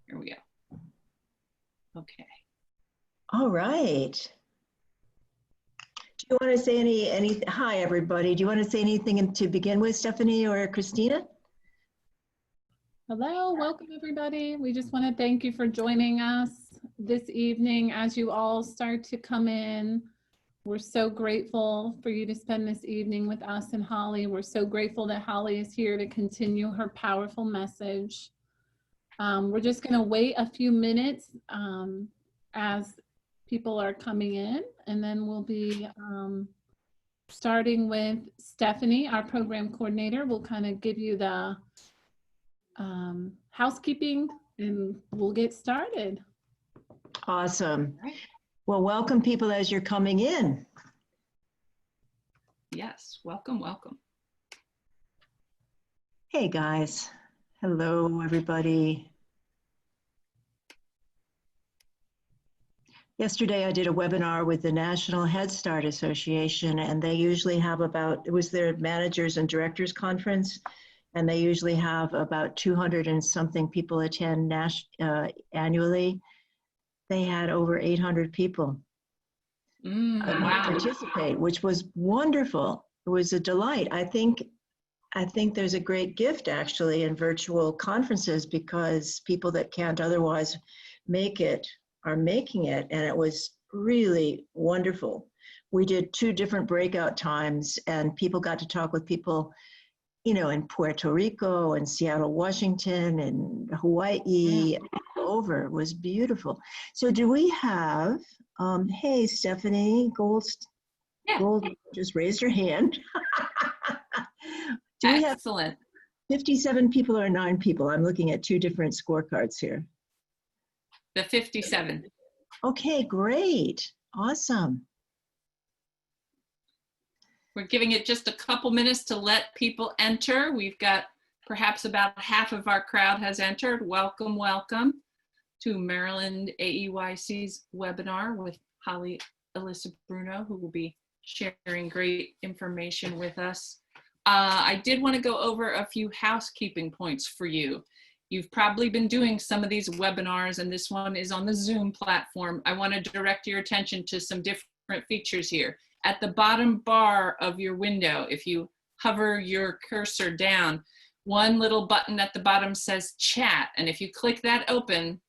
Here we go. Okay. All right. Do you want to say any, hi everybody. Do you want to say anything to begin with, Stephanie or Christina? Hello, welcome everybody. We just want to thank you for joining us this evening as you all start to come in. We're so grateful for you to spend this evening with us and Holly. We're so grateful that Holly is here to continue her powerful message. We're just going to wait a few minutes as people are coming in, and then we'll be starting with Stephanie, our program coordinator. We'll kind of give you the housekeeping and we'll get started. Awesome. Well, welcome people as you're coming in. Yes, welcome, welcome. Hey guys. Hello, everybody. Yesterday, I did a webinar with the National Head Start Association, and they usually have it was their managers and directors conference, and they usually have about 200 and something people attend annually. They had over 800 people participate, which was wonderful. It was a delight. I think there's a great gift actually in virtual conferences because people that can't otherwise make it are making it, and it was really wonderful. We did 2 different breakout times and people got to talk with people, you know, in Puerto Rico and Seattle, Washington and Hawaii, all over. It was beautiful. So do we have, hey, Stephanie Gold, just raise your hand. Do we have excellent 57 people or 9 people? I'm looking at 2 different scorecards here. The 57. Okay, great. Awesome. We're giving it just a couple minutes to let people enter. We've got perhaps about half of our crowd has entered. Welcome, welcome to Maryland AEYC's webinar with Holly Elissa Bruno, who will be sharing great information with us. I did want to go over a few housekeeping points for you. You've probably been doing some of these webinars, and this one is on the Zoom platform. I want to direct your attention to some different features here. At the bottom bar of your window, if you hover your cursor down, one little button at the bottom says chat. And if you click that open,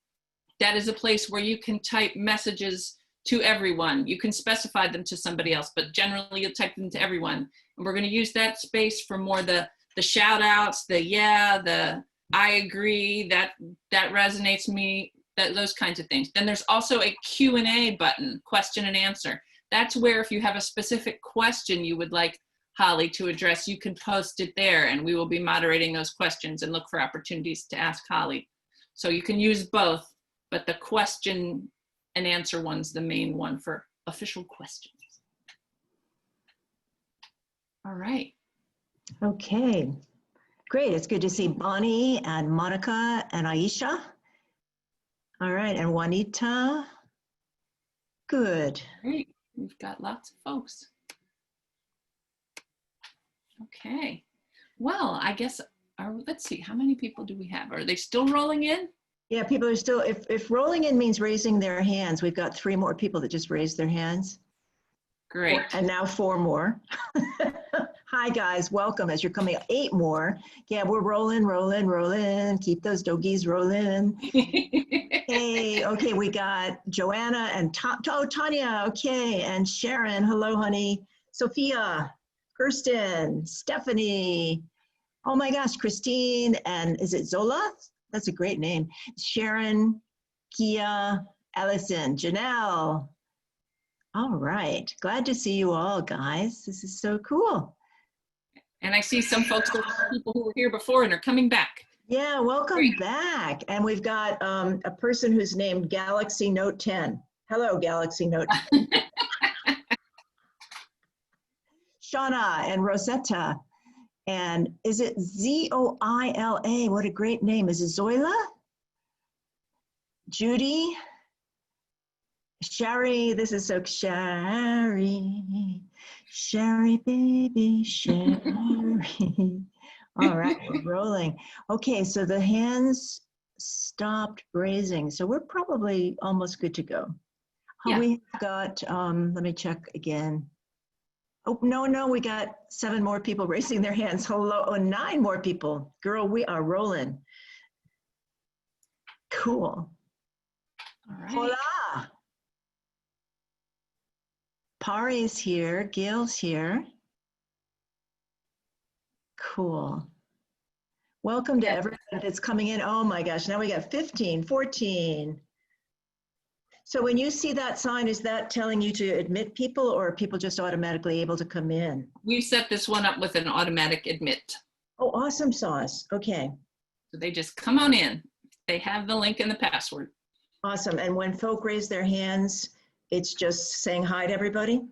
that is a place where you can type messages to everyone. You can specify them to somebody else, but generally you'll type them to everyone. And we're going to use that space for more the shout outs, the I agree, that resonates me, those kinds of things. Then there's also a Q&A button, question and answer. That's where if you have a specific question you would like Holly to address, you can post it there and we will be moderating those questions and look for opportunities to ask Holly. So you can use both, but the question and answer one's the main one for official questions. All right. Okay. Great, it's good to see Bonnie and Monica and Aisha. All right, and Juanita. Good. Great, we've got lots of folks. Okay, well, I guess, let's see, how many people do we have? Are they still rolling in? Yeah, people are still, if rolling in means raising their hands, we've got 3 more people that just raised their hands. Great. And now 4 more. Hi guys, welcome as you're coming. 8 more. Yeah, we're rolling. Keep those doggies rolling. Hey, okay, we got Joanna and Tanya, okay, and Sharon, hello honey. Sophia, Kirsten, Stephanie, oh my gosh, Christine, and is it Zola? That's a great name. Sharon, Kia, Allison, Janelle. All right, glad to see you all, guys. This is so cool. And I see some folks, people who were here before and are coming back. Yeah, welcome back. And we've got a person who's named Galaxy Note 10. Hello, Galaxy Note 10. Shauna and Rosetta. And is it Z-O-I-L-A? What a great name. Is it Zoila? Judy? Sherry, this is so Sherry. Sherry, baby, Sherry. All right, we're rolling. Okay, so the hands stopped grazing. So we're probably almost good to go. Yeah. We got, let me check again. Oh, no, we got 7 more people raising their hands. Hello, 9 more people. Girl, we are rolling. Cool. All right. Hola. Pari's here, Gail's here. Cool. Welcome to everybody that's coming in. Oh my gosh, now we got 15, 14. So when you see that sign, is that telling you to admit people, or are people just automatically able to come in? We set this one up with an automatic admit. Oh, awesome sauce. Okay. So they just come on in. They have the link and the password. Awesome. And when folk raise their hands, it's just saying hi to everybody?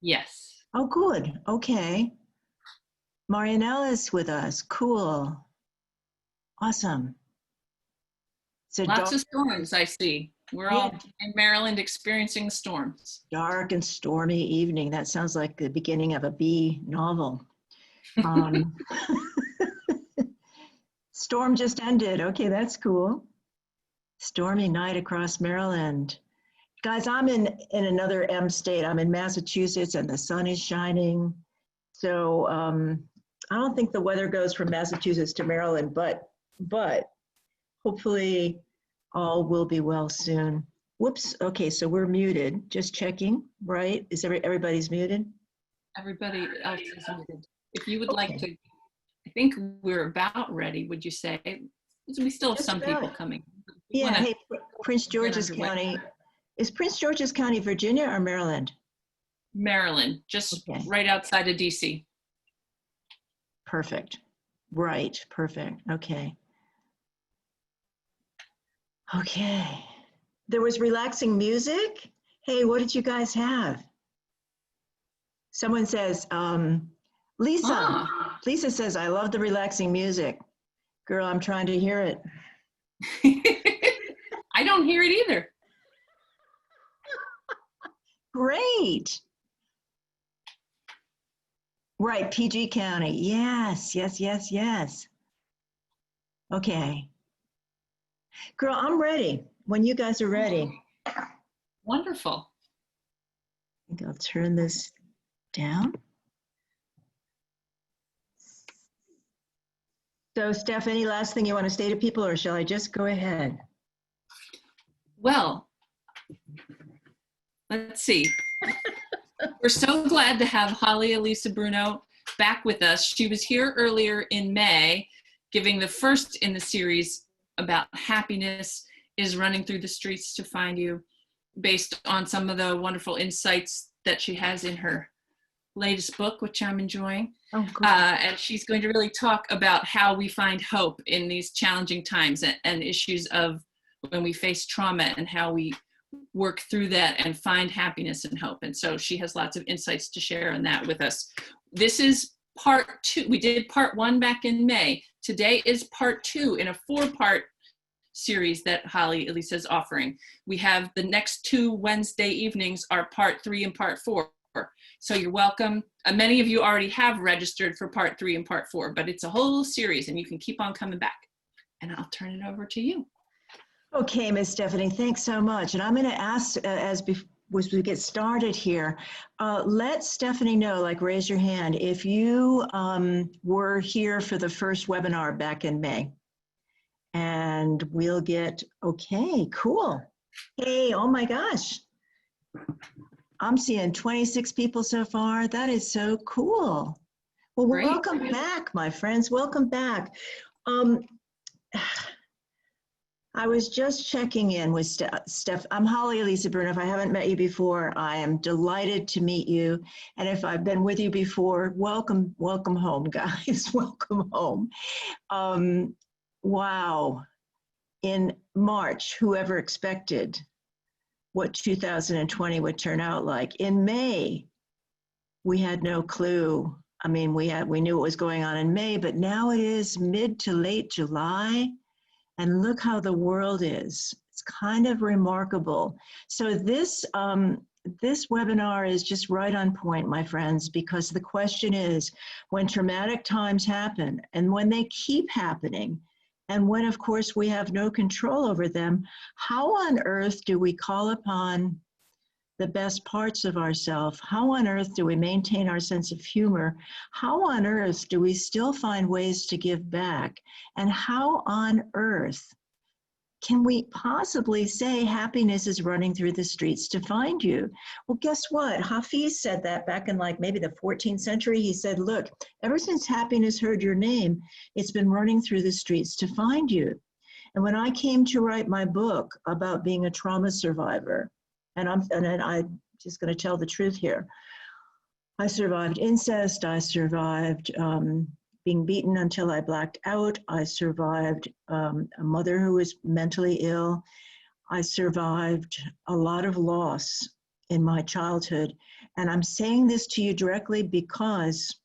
Yes. Oh, good. Okay. Marianelle is with us. Cool. Awesome. So Lots of storms I see. We're all in Maryland experiencing storms. Dark and stormy evening. That sounds like the beginning of a bee novel. Storm just ended. Okay, that's cool. Stormy night across Maryland. Guys, I'm in another M state. I'm in Massachusetts and the sun is shining. So I don't think the weather goes from Massachusetts to Maryland, but hopefully all will be well soon. Whoops. Okay, so we're muted. Just checking, right? Is everybody's muted? Everybody else is muted. If you would like to, I think we're about ready, would you say? We still have some people coming. Yeah, hey, Prince George's County. Is Prince George's County Virginia or Maryland? Maryland, just right outside of DC. Perfect. Right, perfect. Okay. Okay. There was relaxing music. Hey, what did you guys have? Someone says, Lisa. Ah. Lisa says, I love the relaxing music. Girl, I'm trying to hear it. I don't hear it either. Great. Right, PG County. Yes. Okay. Girl, I'm ready when you guys are ready. Wonderful. I think I'll turn this down. So, Steph, any last thing you want to say to people, or shall I just go ahead? Well, let's see. We're so glad to have Holly Elissa Bruno back with us. She was here earlier in May, giving the first in the series about happiness is running through the streets to find you, based on some of the wonderful insights that she has in her latest book, which I'm enjoying. Oh, good. And she's going to really talk about how we find hope in these challenging times and issues of when we face trauma and how we work through that and find happiness and hope. And so she has lots of insights to share on that with us. This is part 2. We did part 1 back in May. Today is part 2 in a 4-part series that Holly Elissa is offering. We have the next 2 Wednesday evenings are part 3 and part 4. So you're welcome. Many of you already have registered for part 3 and part 4, but it's a whole series and you can keep on coming back. And I'll turn it over to you. Okay, Ms. Stephanie, thanks so much. And I'm going to ask, as we get started here, let Stephanie know, like raise your hand, if you were here for the first webinar back in May. And we'll get, okay, cool. Hey, oh my gosh. I'm seeing 26 people so far. That is so cool. Well, Great. Welcome back, my friends. Welcome back. I was just checking in with Steph. I'm Holly Elissa Bruno. If I haven't met you before, I am delighted to meet you. And if I've been with you before, welcome home, guys. Welcome home. Wow. In March, whoever expected what 2020 would turn out like? In May, we had no clue. I mean, we knew what was going on in May, but now it is mid to late July. And look how the world is. It's kind of remarkable. So this webinar is just right on point, my friends, because the question is, when traumatic times happen and when they keep happening, And when, of course, we have no control over them, how on earth do we call upon the best parts of ourselves? How on earth do we maintain our sense of humor? How on earth do we still find ways to give back? And how on earth can we possibly say happiness is running through the streets to find you? Well, guess what? Hafiz said that back in like maybe the 14th century. He said, look, ever since happiness heard your name, it's been running through the streets to find you. And when I came to write my book about being a trauma survivor, and I'm just going to tell the truth here, I survived incest, I survived being beaten until I blacked out. I survived a mother who was mentally ill. I survived a lot of loss in my childhood. And I'm saying this to you directly because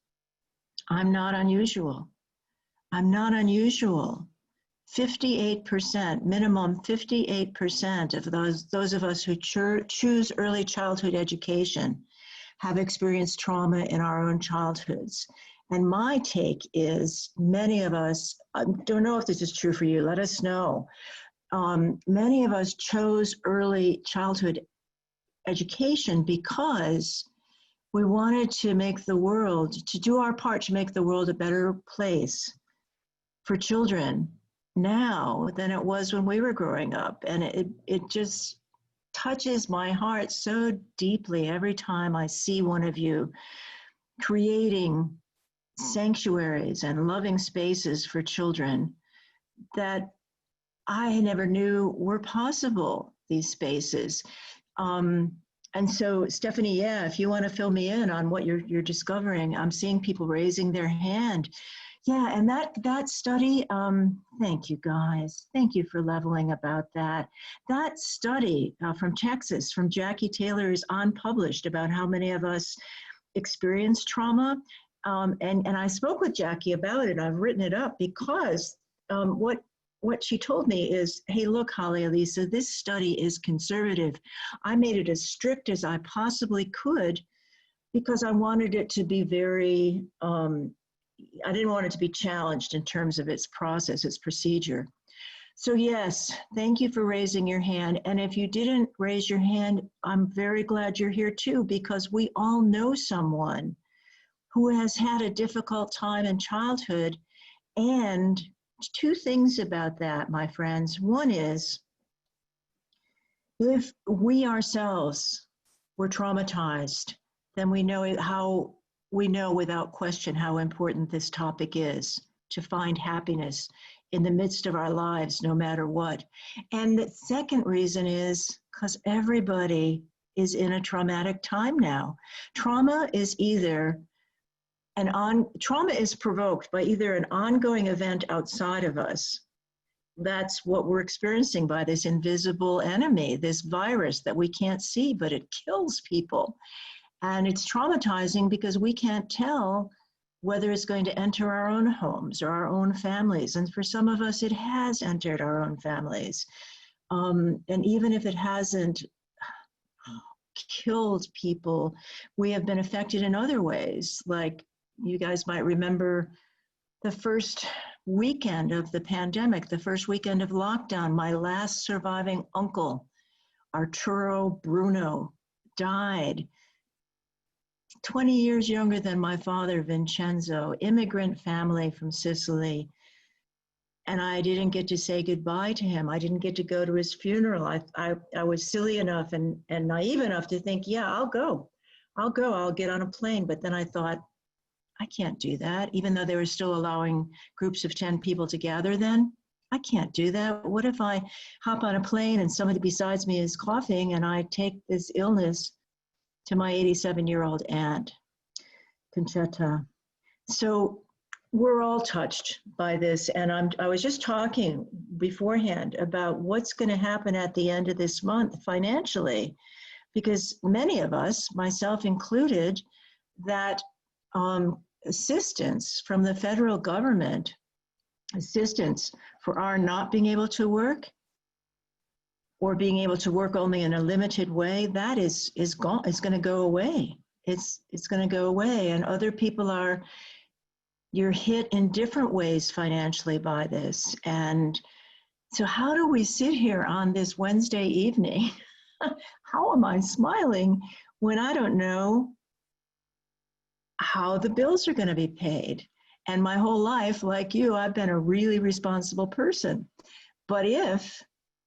I'm not unusual. I'm not unusual. 58%, minimum 58% of those of us who choose early childhood education have experienced trauma in our own childhoods. And my take is many of us, I don't know if this is true for you, let us know. Many of us chose early childhood education because we wanted to make the world, to do our part to make the world a better place for children now than it was when we were growing up. And it just touches my heart so deeply every time I see one of you creating sanctuaries and loving spaces for children that I never knew were possible, these spaces. And so, Stephanie, yeah, if you want to fill me in on what you're discovering, I'm seeing people raising their hand. Yeah, and that study, thank you guys. Thank you for leveling about that. That study from Texas, from Jackie Taylor, is unpublished about how many of us experience trauma. And I spoke with Jackie about it, and I've written it up because what she told me is, hey, look, Holly Elissa, this study is conservative. I made it as strict as I possibly could because I wanted it to be very, I didn't want it to be challenged in terms of its process, its procedure. So yes, thank you for raising your hand. And if you didn't raise your hand, I'm very glad you're here too, because we all know someone who has had a difficult time in childhood. And two things about that, my friends. One is, if we ourselves were traumatized, then we know without question how important this topic is to find happiness in the midst of our lives, no matter what. And the second reason is because everybody is in a traumatic time now. Trauma is provoked by either an ongoing event outside of us. That's what we're experiencing by this invisible enemy, this virus that we can't see, but it kills people. And it's traumatizing because we can't tell whether it's going to enter our own homes or our own families. And for some of us, it has entered our own families. And even if it hasn't killed people, we have been affected in other ways. Like, you guys might remember the first weekend of the pandemic, the first weekend of lockdown, my last surviving uncle, Arturo Bruno, died. 20 years younger than my father, Vincenzo, immigrant family from Sicily. And I didn't get to say goodbye to him. I didn't get to go to his funeral. I was silly enough and naive enough to think, yeah, I'll go, I'll get on a plane. But then I thought, I can't do that, even though they were still allowing groups of 10 people to gather then. I can't do that. What if I hop on a plane and somebody besides me is coughing and I take this illness to my 87-year-old aunt, Conchetta? So we're all touched by this. And I was just talking beforehand about what's going to happen at the end of this month financially, because many of us, myself included, that assistance from the federal government, assistance for our not being able to work or being able to work only in a limited way, that is gone. It's going to go away. It's going to go away. And other people are You're hit in different ways financially by this. And so how do we sit here on this Wednesday evening? How am I smiling when I don't know how the bills are going to be paid? And my whole life, like you, I've been a really responsible person. But if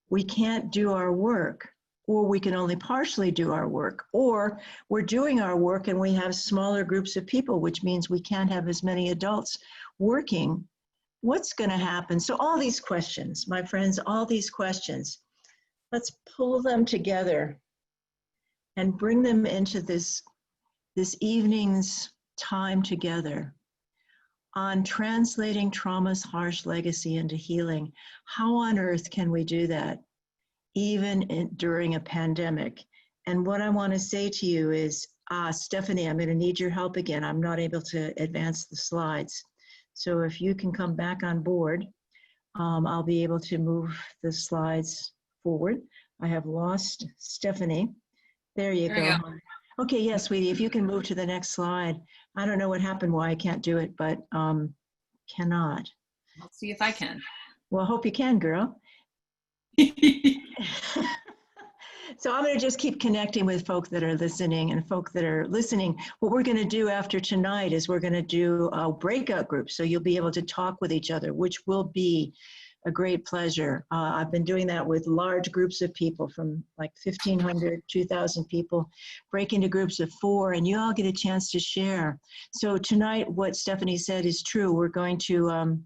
we can't do our work, or we can only partially do our work, or we're doing our work and we have smaller groups of people, which means we can't have as many adults working, what's going to happen? So all these questions, my friends, all these questions, let's pull them together and bring them into this evening's time together on translating trauma's harsh legacy into healing. How on earth can we do that, even during a pandemic? And what I want to say to you is, Stephanie, I'm going to need your help again. I'm not able to advance the slides. So if you can come back on board, I'll be able to move the slides forward. I have lost Stephanie. There you go. Okay, yes, sweetie, if you can move to the next slide. I don't know what happened, why I can't do it, but cannot. I'll see if I can. Well, I hope you can, girl. So I'm going to just keep connecting with folk that are listening and folk that are listening. What we're going to do after tonight is we're going to do a breakout group. So you'll be able to talk with each other, which will be a great pleasure. I've been doing that with large groups of people from like 1,500, 2,000 people, break into groups of 4, and you all get a chance to share. So tonight, what Stephanie said is true. We're going to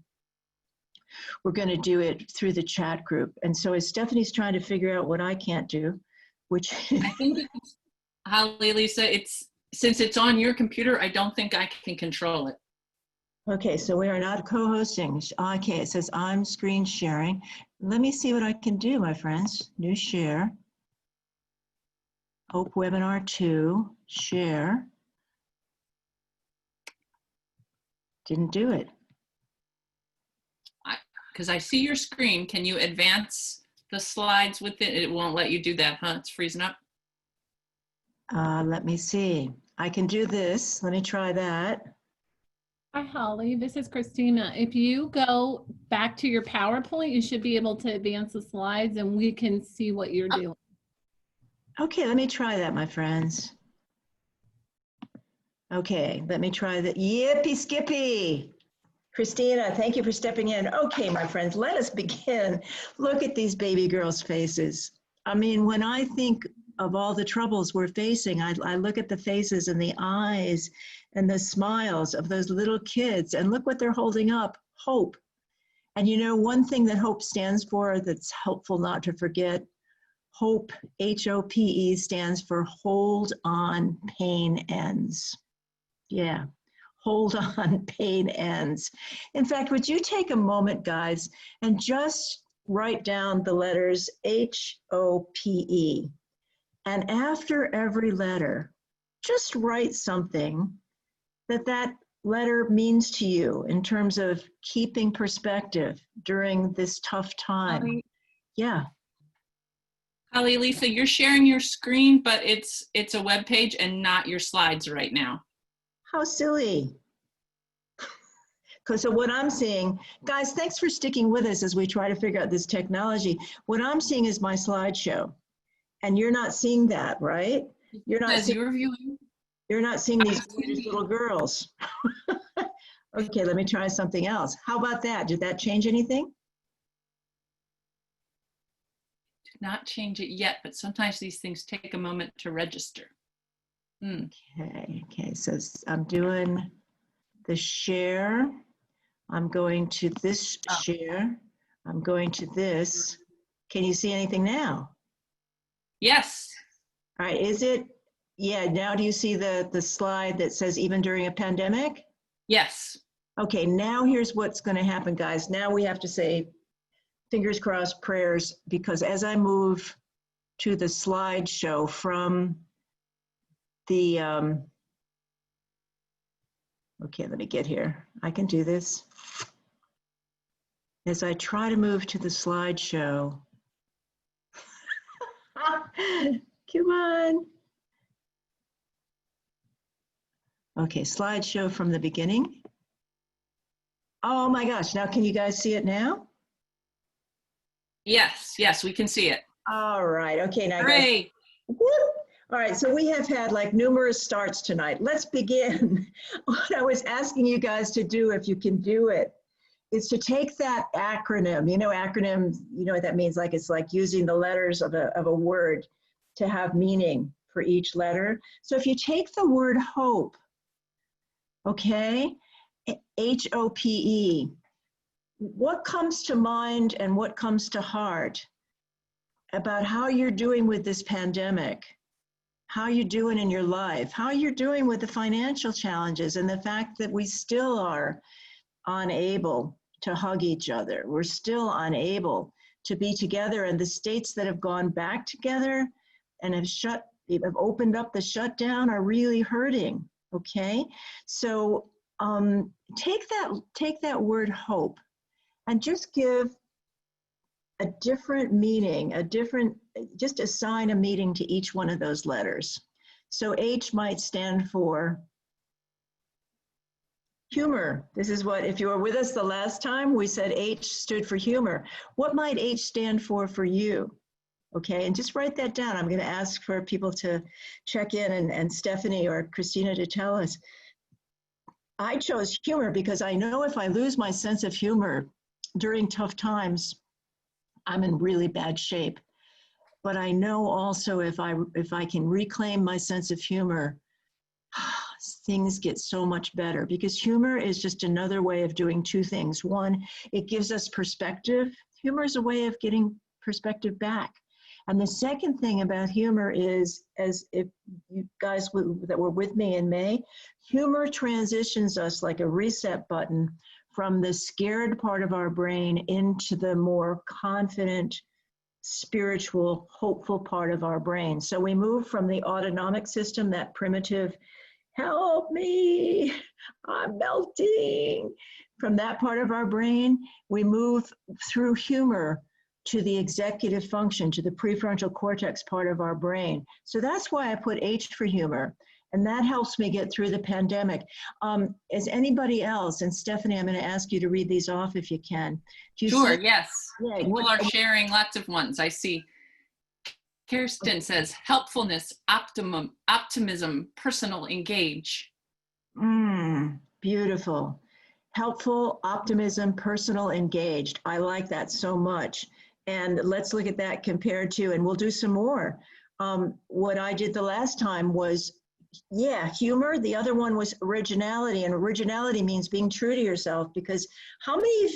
do it through the chat group. And so as Stephanie's trying to figure out what I can't do, which I think, Holly Elissa, since it's on your computer, I don't think I can control it. Okay, so we are not co-hosting. Okay, it says I'm screen sharing. Let me see what I can do, my friends. New share. Hope webinar 2, share. Didn't do it. Because I see your screen. Can you advance the slides with it? It won't let you do that, huh? It's freezing up. Let me see. I can do this. Let me try that. Hi, Holly. This is Christina. If you go back to your PowerPoint, you should be able to advance the slides and we can see what you're doing. Okay, let me try that, my friends. Okay, let me try that. Yippee skippy. Christina, thank you for stepping in. Okay, my friends, let us begin. Look at these baby girls' faces. I mean, when I think of all the troubles we're facing, I look at the faces and the eyes and the smiles of those little kids, and look what they're holding up, hope. And you know, one thing that hope stands for that's helpful not to forget, hope, H-O-P-E, stands for hold on, pain ends. Yeah, hold on, pain ends. In fact, would you take a moment, guys, and just write down the letters H-O-P-E. And after every letter, just write something that letter means to you in terms of keeping perspective during this tough time. Holly, Yeah. Holly Elissa, you're sharing your screen, but it's a web page and not your slides right now. How silly. So what I'm seeing, guys, thanks for sticking with us as we try to figure out this technology. What I'm seeing is my slideshow, and you're not seeing that, right? You're not seeing, you're viewing. you're not seeing these gorgeous little girls. Okay, let me try something else. How about that? Did that change anything? Did not change it yet, but sometimes these things take a moment to register. Okay, so I'm doing the share. I'm going to this share. I'm going to this. Can you see anything now? Yes. All right, is it? Yeah, now do you see the slide that says even during a pandemic? Yes. Okay, now here's what's going to happen, guys. Now we have to say fingers crossed, prayers, because as I move to the slideshow from the, okay, let me get here. I can do this. As I try to move to the slideshow, come on. Okay, slideshow from the beginning. Oh my gosh, now can you guys see it now? Yes, yes, we can see it. All right, okay, now guys. Hooray. Whoop. All right, so we have had like numerous starts tonight. Let's begin. What I was asking you guys to do, if you can do it, is to take that acronym. You know, acronyms, you know what that means? Like it's like using the letters of a word to have meaning for each letter. So if you take the word hope, okay, HOPE, what comes to mind and what comes to heart about how you're doing with this pandemic? How you're doing in your life, how you're doing with the financial challenges, and the fact that we still are unable to hug each other. We're still unable to be together, and the states that have gone back together and have opened up the shutdown are really hurting. Okay, so take that word hope and just give a different meaning, just assign a meaning to each one of those letters. So H might stand for humor. This is what, if you were with us the last time, we said H stood for humor. What might H stand for you? Okay, and just write that down. I'm going to ask for people to check in and Stephanie or Christina to tell us. I chose humor because I know if I lose my sense of humor during tough times, I'm in really bad shape. But I know also if I can reclaim my sense of humor, things get so much better, because humor is just another way of doing two things. One, it gives us perspective. Humor is a way of getting perspective back. And the second thing about humor is, as if you guys that were with me in May, humor transitions us like a reset button from the scared part of our brain into the more confident, spiritual, hopeful part of our brain. So we move from the autonomic system, that primitive, help me, I'm melting. From that part of our brain, we move through humor to the executive function, to the prefrontal cortex part of our brain. So that's why I put H for humor. And that helps me get through the pandemic. Is anybody else, and Stephanie, I'm going to ask you to read these off if you can. Do you Sure, see? yes. Yeah, People are sharing lots of ones. I see. Kirsten says, helpfulness, optimism, personal, engage. Beautiful. Helpful, optimism, personal, engaged. I like that so much. And let's look at that compared to, and we'll do some more. What I did the last time was, humor. The other one was originality, and originality means being true to yourself, because how many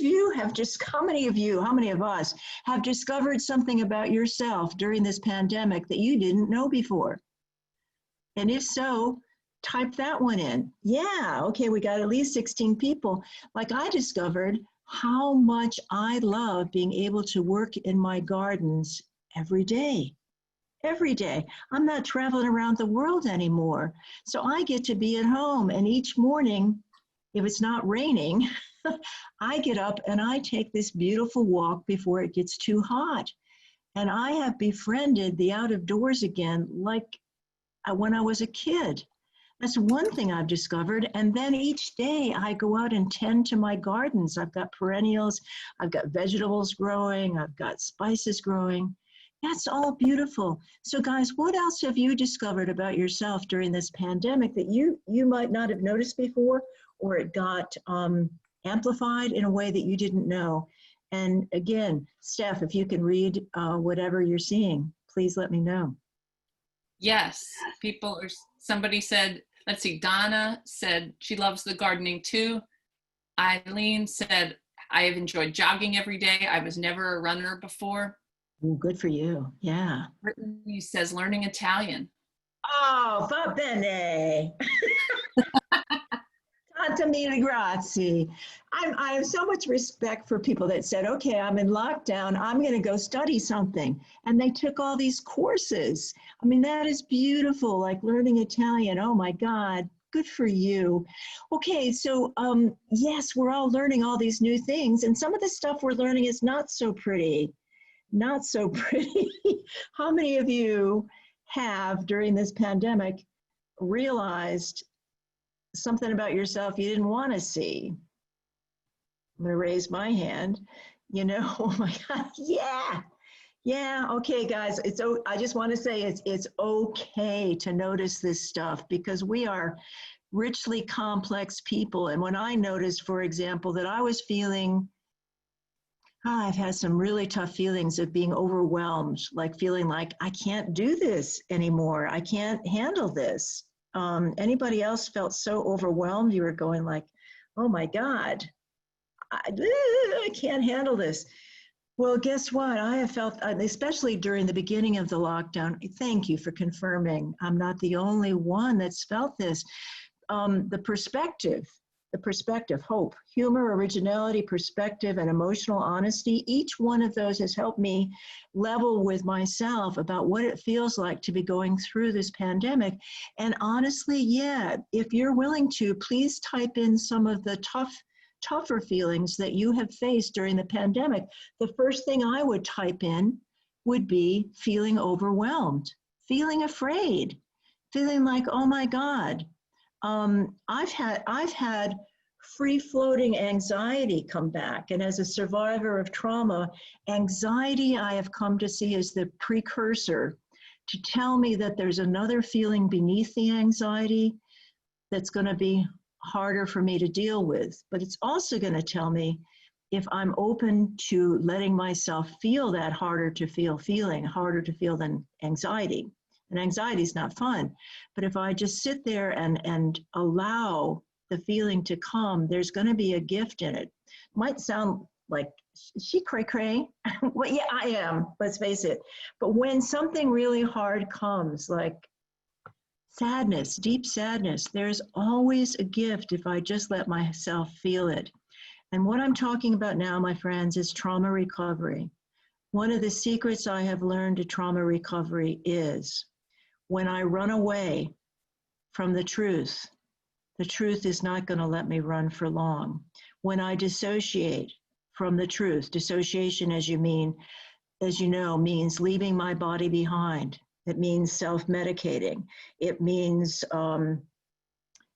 of us have discovered something about yourself during this pandemic that you didn't know before? And if so, type that one in. Yeah, okay, we got at least 16 people. Like, I discovered how much I love being able to work in my gardens every day. Every day. I'm not traveling around the world anymore. So I get to be at home, and each morning, if it's not raining, I get up and I take this beautiful walk before it gets too hot. And I have befriended the out of doors again, like when I was a kid. That's one thing I've discovered. And then each day I go out and tend to my gardens. I've got perennials, I've got vegetables growing, I've got spices growing. That's all beautiful. So guys, what else have you discovered about yourself during this pandemic that you might not have noticed before, or it got amplified in a way that you didn't know? And again, Steph, if you can read whatever you're seeing, please let me know. Yes, somebody said, let's see, Donna said she loves the gardening too. Eileen said, I have enjoyed jogging every day. I was never a runner before. Ooh, good for you. Yeah. Brittany says learning Italian. Oh, va bene. Tanta mille grazie. I have so much respect for people that said, okay, I'm in lockdown, I'm going to go study something. And they took all these courses. I mean, that is beautiful, like learning Italian. Oh my God, good for you. Okay, so yes, we're all learning all these new things. And some of the stuff we're learning is not so pretty. Not so pretty. How many of you have, during this pandemic, realized something about yourself you didn't want to see? I'm going to raise my hand. You know, oh my God, yeah. Yeah, okay, guys. I just want to say it's okay to notice this stuff because we are richly complex people. And when I noticed, for example, that I was feeling, I've had some really tough feelings of being overwhelmed, like feeling like I can't do this anymore. I can't handle this. Anybody else felt so overwhelmed? You were going like, oh my God, I can't handle this. Well, guess what? I have felt, especially during the beginning of the lockdown, thank you for confirming. I'm not the only one that's felt this. The perspective, hope, humor, originality, perspective, and emotional honesty, each one of those has helped me level with myself about what it feels like to be going through this pandemic. And honestly, yeah, if you're willing to, please type in some of the tougher feelings that you have faced during the pandemic. The first thing I would type in would be feeling overwhelmed, feeling afraid, feeling like, oh my God. I've had free-floating anxiety come back. And as a survivor of trauma, anxiety I have come to see as the precursor to tell me that there's another feeling beneath the anxiety that's going to be harder for me to deal with. But it's also going to tell me if I'm open to letting myself feel that harder to feel than anxiety. And anxiety is not fun. But if I just sit there and allow the feeling to come, there's going to be a gift in it. Might sound like, she cray-cray? Well, yeah, I am, let's face it. But when something really hard comes, like sadness, deep sadness, there's always a gift if I just let myself feel it. And what I'm talking about now, my friends, is trauma recovery. One of the secrets I have learned to trauma recovery is when I run away from the truth is not going to let me run for long. When I dissociate from the truth, dissociation, as you know, means leaving my body behind. It means self-medicating. It means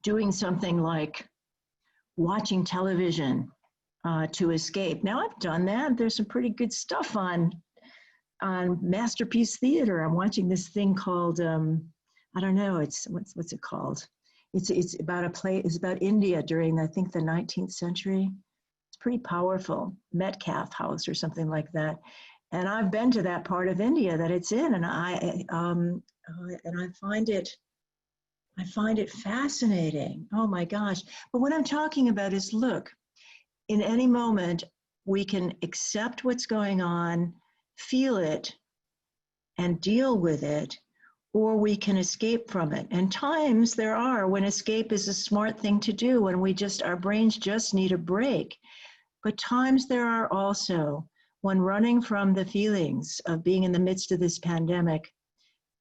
doing something like watching television to escape. Now I've done that. There's some pretty good stuff on Masterpiece Theater. I'm watching this thing called, I don't know, what's it called? It's about a play, it's about India during, I think, the 19th century. It's pretty powerful, Metcalf House or something like that. And I've been to that part of India that it's in, and I find it fascinating. Oh my gosh. But what I'm talking about is, look, in any moment, we can accept what's going on, feel it, and deal with it, or we can escape from it. And times there are when escape is a smart thing to do, when our brains just need a break. But times there are also when running from the feelings of being in the midst of this pandemic,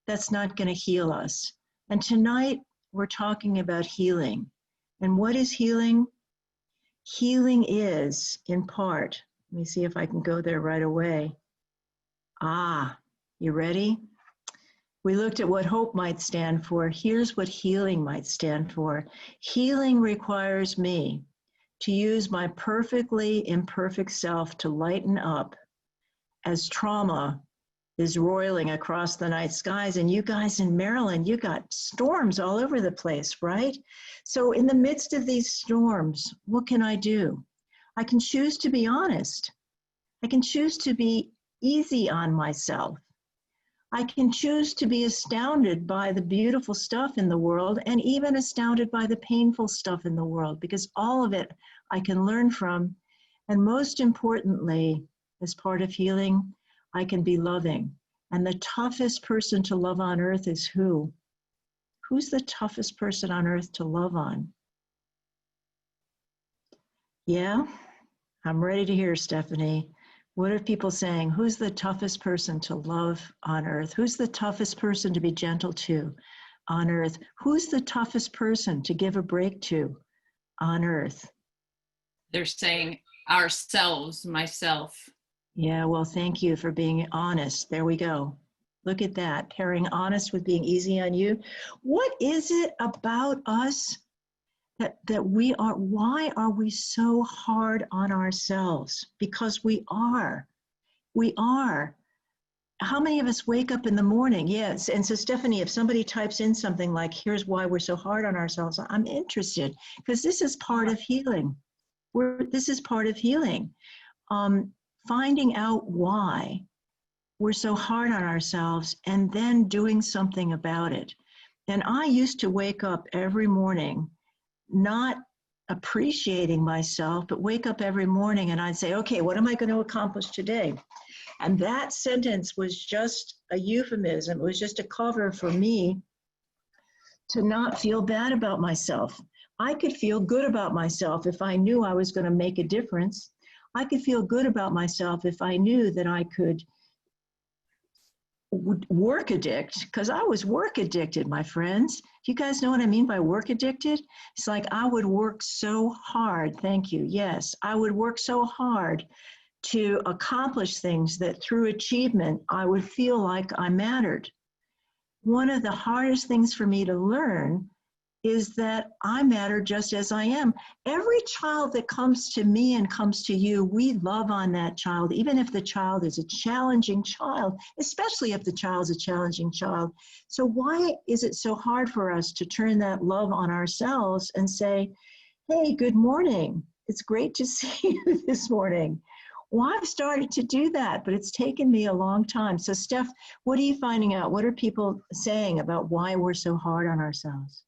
that's not going to heal us. And tonight, we're talking about healing. And what is healing? Healing is, in part, let me see if I can go there right away. You ready? We looked at what hope might stand for. Here's what healing might stand for. Healing requires me to use my perfectly imperfect self to lighten up as trauma is roiling across the night skies. And you guys in Maryland, you got storms all over the place, right? So in the midst of these storms, what can I do? I can choose to be honest. I can choose to be easy on myself. I can choose to be astounded by the beautiful stuff in the world and even astounded by the painful stuff in the world, because all of it I can learn from. And most importantly, as part of healing, I can be loving. And the toughest person to love on earth is who? Who's the toughest person on earth to love on? Yeah, I'm ready to hear, Stephanie. What are people saying? Who's the toughest person to love on earth? Who's the toughest person to be gentle to on earth? Who's the toughest person to give a break to on earth? They're saying ourselves, myself. Yeah, well, thank you for being honest. There we go. Look at that, pairing honest with being easy on you. What is it about us that we are, why are we so hard on ourselves? Because we are. We are. How many of us wake up in the morning? Yes. And so, Stephanie, if somebody types in something like, here's why we're so hard on ourselves, I'm interested, because this is part of healing. This is part of healing. Finding out why we're so hard on ourselves and then doing something about it. And I used to wake up every morning not appreciating myself, but wake up every morning and I'd say, okay, what am I going to accomplish today? And that sentence was just a euphemism. It was just a cover for me to not feel bad about myself. I could feel good about myself if I knew I was going to make a difference. I could feel good about myself if I knew that I could work addict, because I was work addicted, my friends. Do you guys know what I mean by work addicted? It's like I would work so hard. Thank you. Yes, I would work so hard to accomplish things that through achievement, I would feel like I mattered. One of the hardest things for me to learn is that I matter just as I am. Every child that comes to me and comes to you, we love on that child, even if the child is a challenging child, especially if the child's a challenging child. So why is it so hard for us to turn that love on ourselves and say, hey, good morning. It's great to see you this morning. Well, I've started to do that, but it's taken me a long time. So Steph, what are you finding out? What are people saying about why we're so hard on ourselves?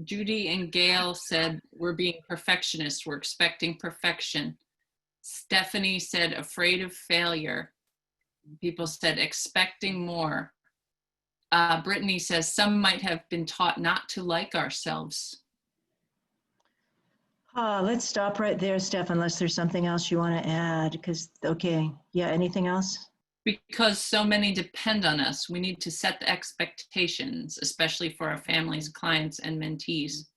Judy and Gail said, we're being perfectionists. We're expecting perfection. Stephanie said, afraid of failure. People said, expecting more. Brittany says, some might have been taught not to like ourselves. Let's stop right there, Steph, unless there's something else you want to add. Because, okay, yeah, anything else? Because so many depend on us, we need to set the expectations, especially for our families, clients, and mentees.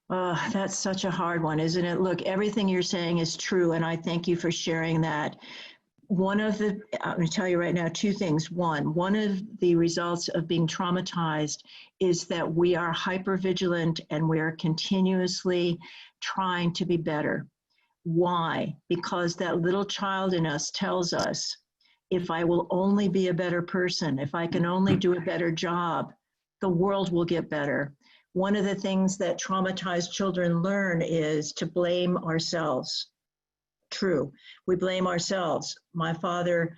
That's such a hard one, isn't it? Look, everything you're saying is true, and I thank you for sharing that. I'm going to tell you right now, two things. One of the results of being traumatized is that we are hypervigilant and we are continuously trying to be better. Why? Because that little child in us tells us, if I will only be a better person, if I can only do a better job, the world will get better. One of the things that traumatized children learn is to blame ourselves. True, we blame ourselves. My father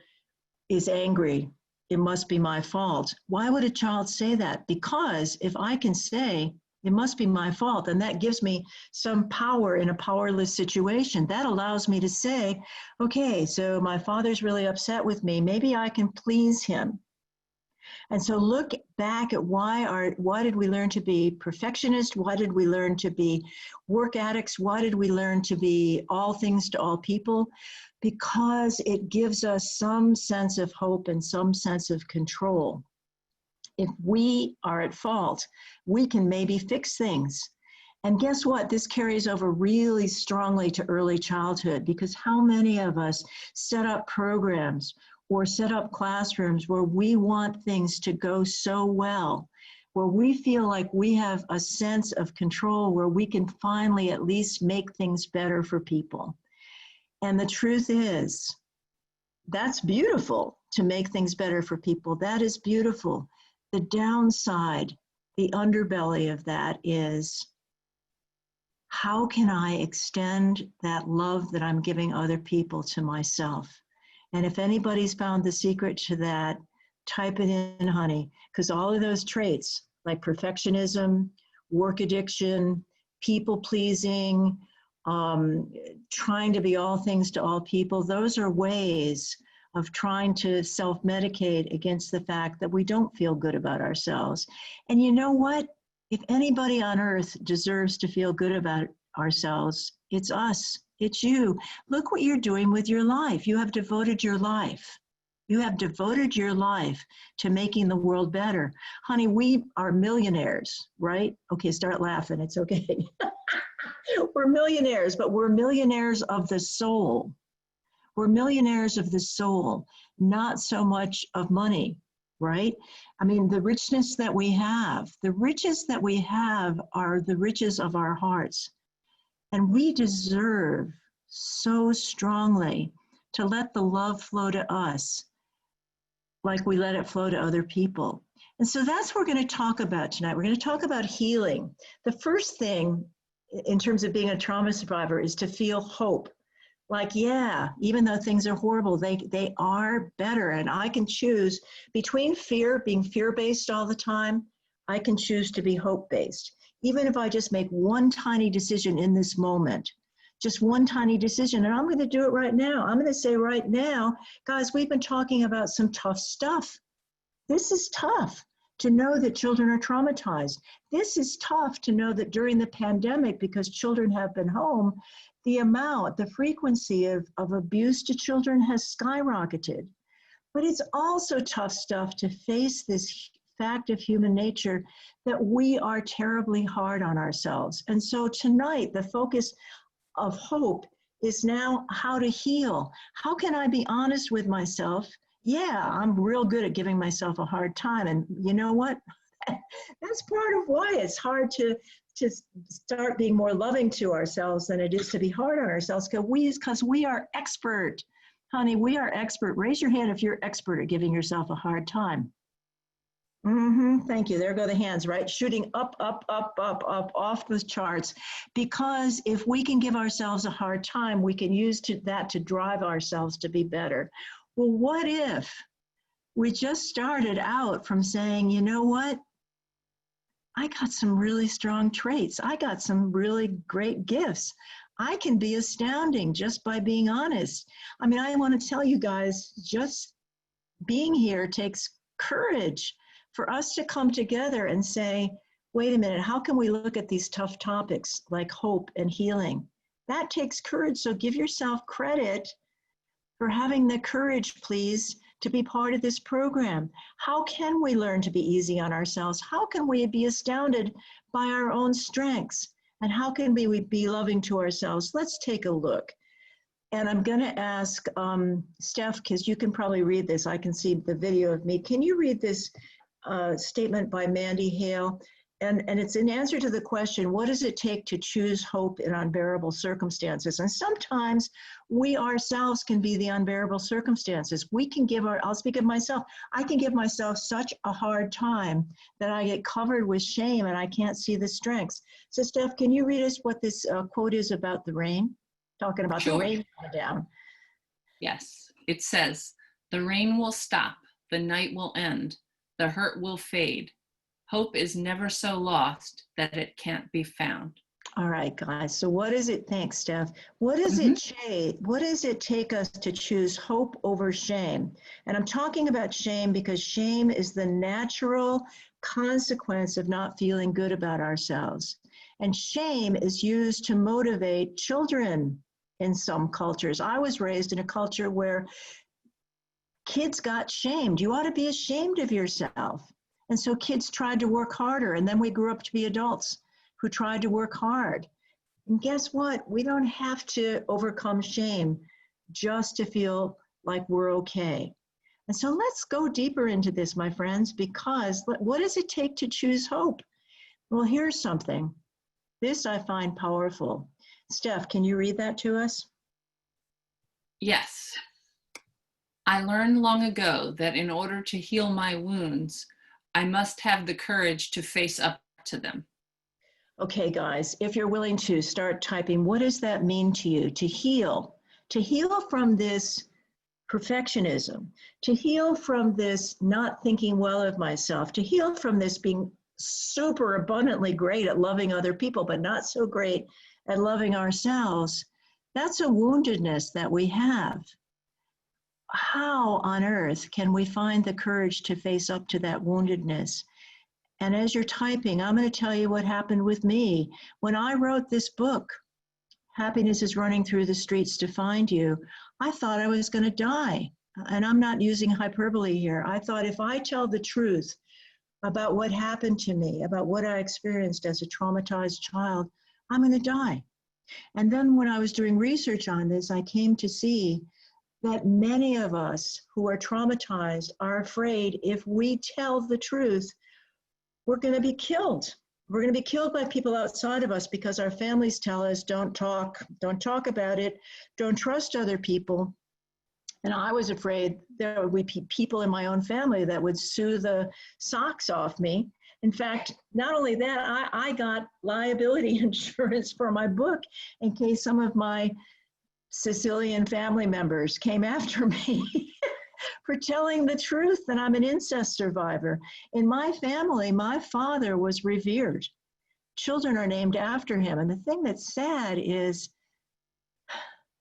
is angry. It must be my fault. Why would a child say that? Because if I can say, it must be my fault, and that gives me some power in a powerless situation. That allows me to say, okay, so my father's really upset with me. Maybe I can please him. And so look back at why did we learn to be perfectionists? Why did we learn to be work addicts? Why did we learn to be all things to all people? Because it gives us some sense of hope and some sense of control. If we are at fault, we can maybe fix things. And guess what? This carries over really strongly to early childhood, because how many of us set up programs or set up classrooms where we want things to go so well, where we feel like we have a sense of control, where we can finally at least make things better for people. And the truth is, that's beautiful, to make things better for people. That is beautiful. The downside, the underbelly of that is, how can I extend that love that I'm giving other people to myself? And if anybody's found the secret to that, type it in, honey, because all of those traits, like perfectionism, work addiction, people pleasing, trying to be all things to all people, those are ways of trying to self-medicate against the fact that we don't feel good about ourselves. And you know what? If anybody on earth deserves to feel good about ourselves, it's us, it's you. Look what you're doing with your life. You have devoted your life. You have devoted your life to making the world better. Honey, we are millionaires, right? Okay, start laughing, it's okay. We're millionaires, but we're millionaires of the soul. We're millionaires of the soul, not so much of money. right? I mean, the richness that we have, the riches that we have are the riches of our hearts. And we deserve so strongly to let the love flow to us like we let it flow to other people. And so that's what we're going to talk about tonight. We're going to talk about healing. The first thing in terms of being a trauma survivor is to feel hope. Like, yeah, even though things are horrible, they are better. And I can choose between fear, being fear-based all the time, I can choose to be hope-based. Even if I just make one tiny decision in this moment, just one tiny decision, and I'm going to do it right now. I'm going to say right now, guys, we've been talking about some tough stuff. This is tough to know that children are traumatized. This is tough to know that during the pandemic, because children have been home, the frequency of abuse to children has skyrocketed. But it's also tough stuff to face this fact of human nature that we are terribly hard on ourselves. And so tonight, the focus of hope is now how to heal. How can I be honest with myself? Yeah, I'm real good at giving myself a hard time. And you know what? That's part of why it's hard to start being more loving to ourselves than it is to be hard on ourselves, because we are expert. Honey, we are expert. Raise your hand if you're expert at giving yourself a hard time. Thank you. There go the hands, right? Shooting up, off the charts. Because if we can give ourselves a hard time, we can use that to drive ourselves to be better. Well, what if we just started out from saying, you know what? I got some really strong traits. I got some really great gifts. I can be astounding just by being honest. I mean, I want to tell you guys, just being here takes courage for us to come together and say, wait a minute, how can we look at these tough topics like hope and healing? That takes courage. So give yourself credit for having the courage, please, to be part of this program. How can we learn to be easy on ourselves? How can we be astounded by our own strengths? And how can we be loving to ourselves? Let's take a look. And I'm going to ask Steph, because you can probably read this. I can see the video of me. Can you read this statement by Mandy Hale? And it's in answer to the question, what does it take to choose hope in unbearable circumstances? And sometimes we ourselves can be the unbearable circumstances. We can I'll speak of myself, I can give myself such a hard time that I get covered with shame and I can't see the strengths. So Steph, can you read us what this quote is about the rain? Talking about Sure. the rain coming down. Yes, it says, the rain will stop, the night will end, the hurt will fade. Hope is never so lost that it can't be found. All right, guys. So what does it think, Steph? What does it take us to choose hope over shame? And I'm talking about shame because shame is the natural consequence of not feeling good about ourselves. And shame is used to motivate children in some cultures. I was raised in a culture where kids got shamed. You ought to be ashamed of yourself. And so kids tried to work harder, and then we grew up to be adults who tried to work hard. And guess what? We don't have to overcome shame just to feel like we're okay. And so let's go deeper into this, my friends, because what does it take to choose hope? Well, here's something. This I find powerful. Steph, can you read that to us? Yes. I learned long ago that in order to heal my wounds, I must have the courage to face up to them. Okay, guys, if you're willing to start typing, what does that mean to you? To heal from this perfectionism, to heal from this not thinking well of myself, to heal from this being super abundantly great at loving other people, but not so great at loving ourselves. That's a woundedness that we have. How on earth can we find the courage to face up to that woundedness? And as you're typing, I'm going to tell you what happened with me. When I wrote this book, Happiness is Running Through the Streets to Find You, I thought I was going to die. And I'm not using hyperbole here. I thought if I tell the truth about what happened to me, about what I experienced as a traumatized child, I'm going to die. And then when I was doing research on this, I came to see that many of us who are traumatized are afraid if we tell the truth, we're going to be killed. We're going to be killed by people outside of us because our families tell us, don't talk about it, don't trust other people. And I was afraid there would be people in my own family that would sue the socks off me. In fact, not only that, I got liability insurance for my book in case some of my Sicilian family members came after me for telling the truth that I'm an incest survivor. In my family, my father was revered. Children are named after him. And the thing that's sad is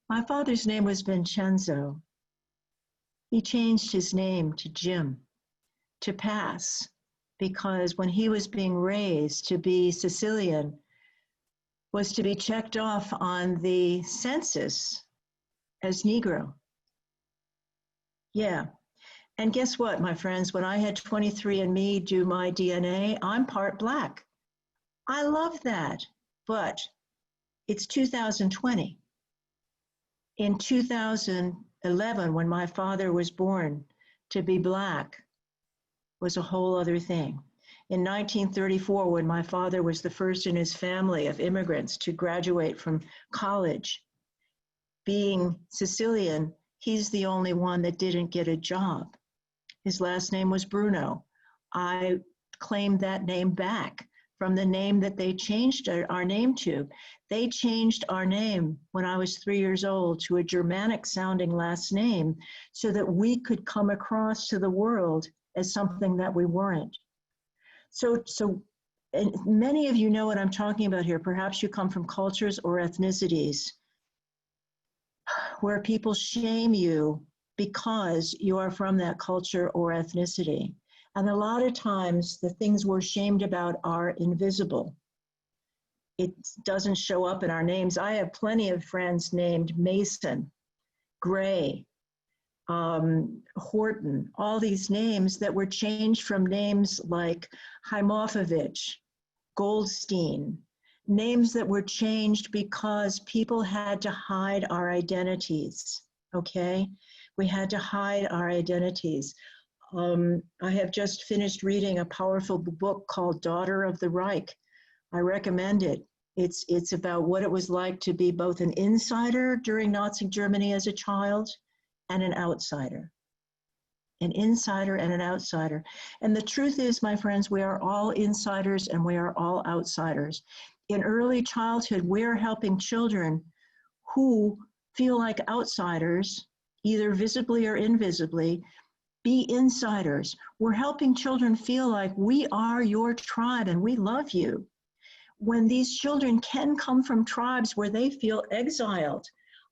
my father's name was Vincenzo. He changed his name to Jim, to pass, because when he was being raised to be Sicilian, was to be checked off on the census as Negro. Yeah. And guess what, my friends? When I had 23andMe do my DNA, I'm part Black. I love that, but it's 2020. In 2011, when my father was born, to be Black was a whole other thing. In 1934, when my father was the first in his family of immigrants to graduate from college, being Sicilian, he's the only one that didn't get a job. His last name was Bruno. I claimed that name back from the name that they changed our name to. They changed our name when I was 3 years old to a Germanic sounding last name so that we could come across to the world as something that we weren't. So and many of you know what I'm talking about here. Perhaps you come from cultures or ethnicities where people shame you because you are from that culture or ethnicity. And a lot of times the things we're shamed about are invisible. It doesn't show up in our names. I have plenty of friends named Mason, Gray, Horton, all these names that were changed from names like Haimofovich, Goldstein, names that were changed because people had to hide our identities, okay? We had to hide our identities. I have just finished reading a powerful book called Daughter of the Reich. I recommend it. It's about what it was like to be both an insider during Nazi Germany as a child and an outsider. An insider and an outsider. And the truth is, my friends, we are all insiders and we are all outsiders. In early childhood, we're helping children who feel like outsiders, either visibly or invisibly, be insiders. We're helping children feel like we are your tribe and we love you. When these children can come from tribes where they feel exiled,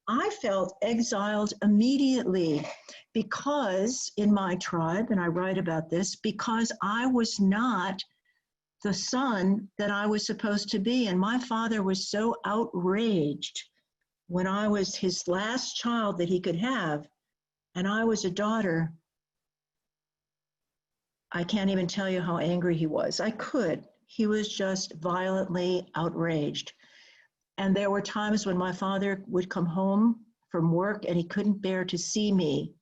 I felt exiled immediately because in my tribe, and I write about this, because I was not the son that I was supposed to be. And my father was so outraged when I was his last child that he could have, and I was a daughter. I can't even tell you how angry he was. I could. He was just violently outraged. And there were times when my father would come home from work and he couldn't bear to see me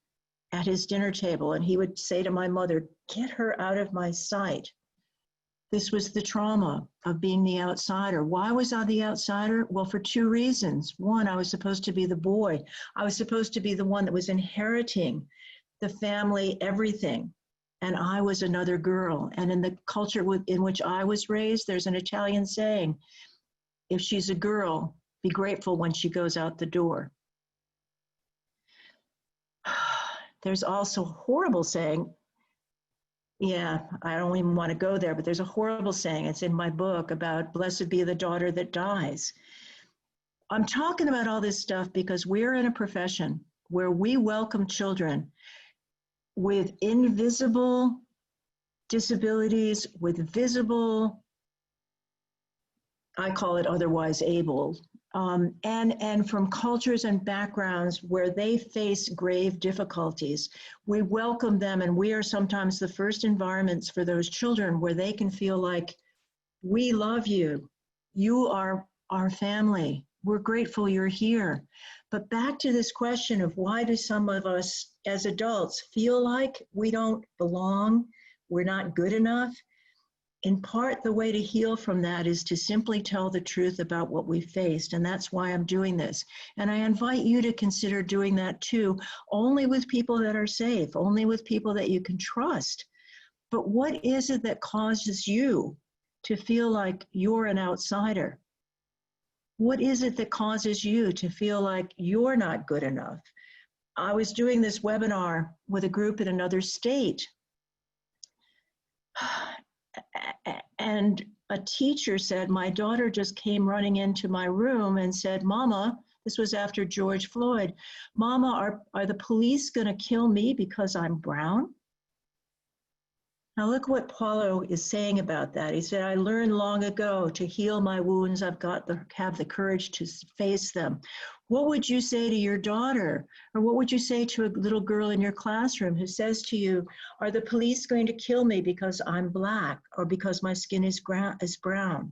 at his dinner table. And he would say to my mother, "Get her out of my sight." This was the trauma of being the outsider. Why was I the outsider? Well, for two reasons. One, I was supposed to be the boy. I was supposed to be the one that was inheriting the family everything. And I was another girl. And in the culture in which I was raised, there's an Italian saying, if she's a girl, be grateful when she goes out the door. There's also a horrible saying, yeah, I don't even want to go there, but there's a horrible saying, it's in my book, about blessed be the daughter that dies. I'm talking about all this stuff because we're in a profession where we welcome children with invisible disabilities, with visible, I call it otherwise able, and from cultures and backgrounds where they face grave difficulties. We welcome them, and we are sometimes the first environments for those children where they can feel like, we love you, you are our family, We're grateful you're here. But back to this question of why do some of us as adults feel like we don't belong, we're not good enough? In part, the way to heal from that is to simply tell the truth about what we faced, and that's why I'm doing this. And I invite you to consider doing that too, only with people that are safe, only with people that you can trust. But what is it that causes you to feel like you're an outsider? What is it that causes you to feel like you're not good enough? I was doing this webinar with a group in another state, and a teacher said, my daughter just came running into my room and said, Mama, this was after George Floyd, Mama, are the police going to kill me because I'm brown? Now look what Paulo is saying about that. He said, I learned long ago to heal my wounds. I've got to have the courage to face them. What would you say to your daughter? Or what would you say to a little girl in your classroom who says to you, are the police going to kill me because I'm black or because my skin is brown?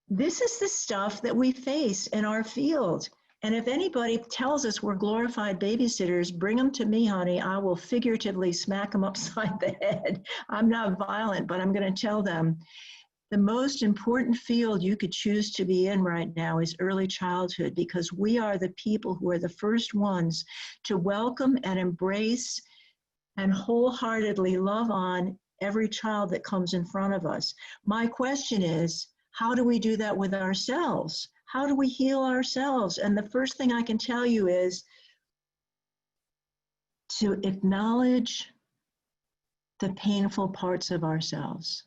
This is the stuff that we face in our field. And if anybody tells us we're glorified babysitters, bring them to me, honey. I will figuratively smack them upside the head. I'm not violent, but I'm going to tell them the most important field you could choose to be in right now is early childhood, because we are the people who are the first ones to welcome and embrace and wholeheartedly love on every child that comes in front of us. My question is, how do we do that with ourselves? How do we heal ourselves? And the first thing I can tell you is to acknowledge the painful parts of ourselves,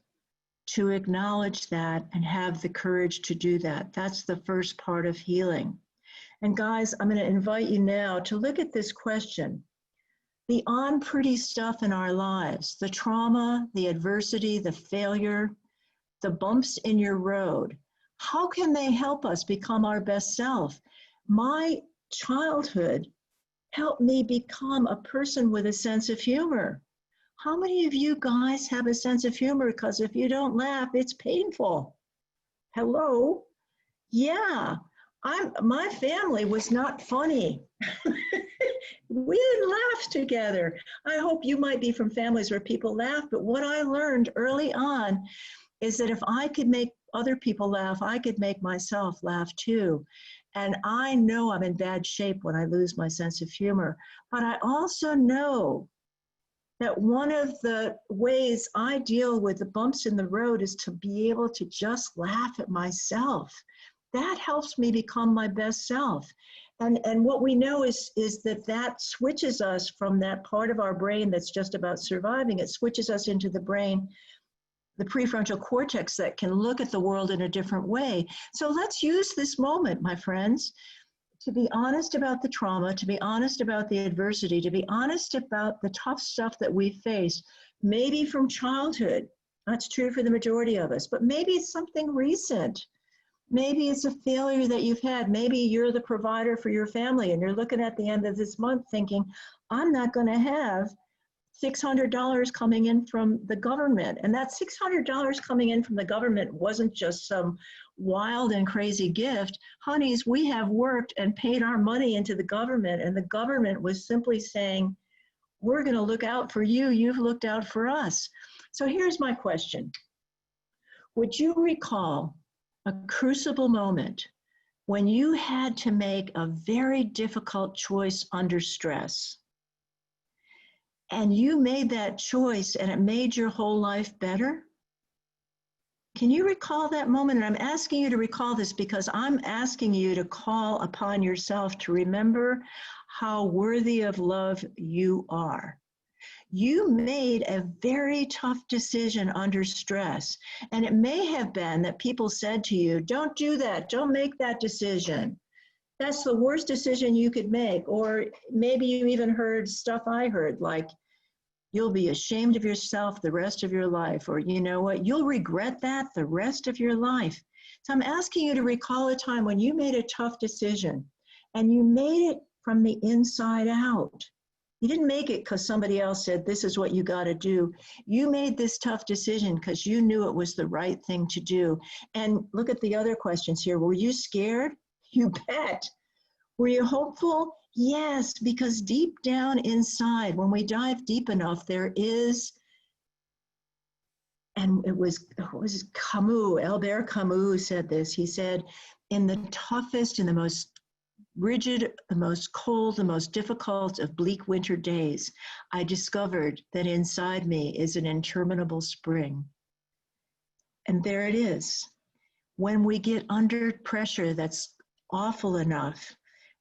to acknowledge that and have the courage to do that. That's the first part of healing. And guys, I'm going to invite you now to look at this question. The unpretty stuff in our lives, the trauma, the adversity, the failure, the bumps in your road, how can they help us become our best self? My childhood helped me become a person with a sense of humor. How many of you guys have a sense of humor? Because if you don't laugh, it's painful. Hello? Yeah, my family was not funny. We didn't laugh together. I hope you might be from families where people laugh, but what I learned early on is that if I could make other people laugh, I could make myself laugh too. And I know I'm in bad shape when I lose my sense of humor, but I also know that one of the ways I deal with the bumps in the road is to be able to just laugh at myself. That helps me become my best self. And what we know is that switches us from that part of our brain that's just about surviving. It switches us into the brain, the prefrontal cortex, that can look at the world in a different way. So let's use this moment, my friends, to be honest about the trauma, to be honest about the adversity, to be honest about the tough stuff that we face, maybe from childhood. That's true for the majority of us, but maybe it's something recent. Maybe it's a failure that you've had. Maybe you're the provider for your family and you're looking at the end of this month thinking, I'm not going to have $600 coming in from the government. And that $600 coming in from the government wasn't just some wild and crazy gift. Honeys, we have worked and paid our money into the government, and the government was simply saying, we're going to look out for you. You've looked out for us. So here's my question. Would you recall a crucible moment when you had to make a very difficult choice under stress? And you made that choice and it made your whole life better? Can you recall that moment? And I'm asking you to recall this because I'm asking you to call upon yourself to remember how worthy of love you are. You made a very tough decision under stress. And it may have been that people said to you, don't do that, don't make that decision. That's the worst decision you could make. Or maybe you even heard stuff I heard, like, you'll be ashamed of yourself the rest of your life. Or you know what, you'll regret that the rest of your life. So I'm asking you to recall a time when you made a tough decision and you made it from the inside out. You didn't make it because somebody else said, this is what you got to do. You made this tough decision because you knew it was the right thing to do. And look at the other questions here. Were you scared? You bet. Were you hopeful? Yes, because deep down inside, when we dive deep enough, there is, and it was Camus, Albert Camus said this. He said, in the toughest and the most rigid, the most cold, the most difficult of bleak winter days, I discovered that inside me is an interminable spring. And there it is. When we get under pressure that's awful enough,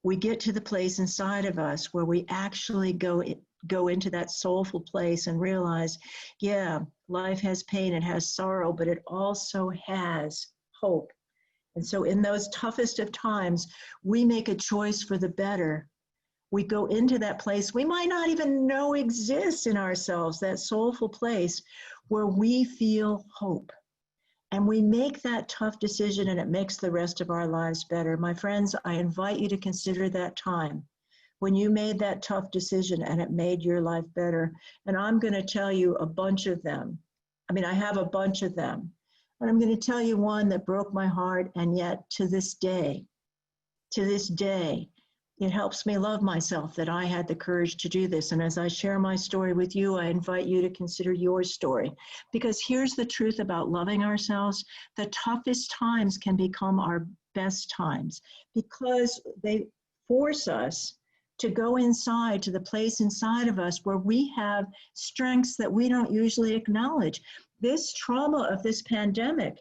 we get to the place inside of us where we actually go into that soulful place and realize, yeah, life has pain, it has sorrow, but it also has hope. And so in those toughest of times, we make a choice for the better. We go into that place we might not even know exists in ourselves, that soulful place where we feel hope. And we make that tough decision and it makes the rest of our lives better. My friends, I invite you to consider that time when you made that tough decision and it made your life better. And I'm going to tell you a bunch of them. I mean, I have a bunch of them. And I'm going to tell you one that broke my heart, and yet to this day, it helps me love myself that I had the courage to do this. And as I share my story with you, I invite you to consider your story. Because here's the truth about loving ourselves. The toughest times can become our best times because they force us to go inside to the place inside of us where we have strengths that we don't usually acknowledge. This trauma of this pandemic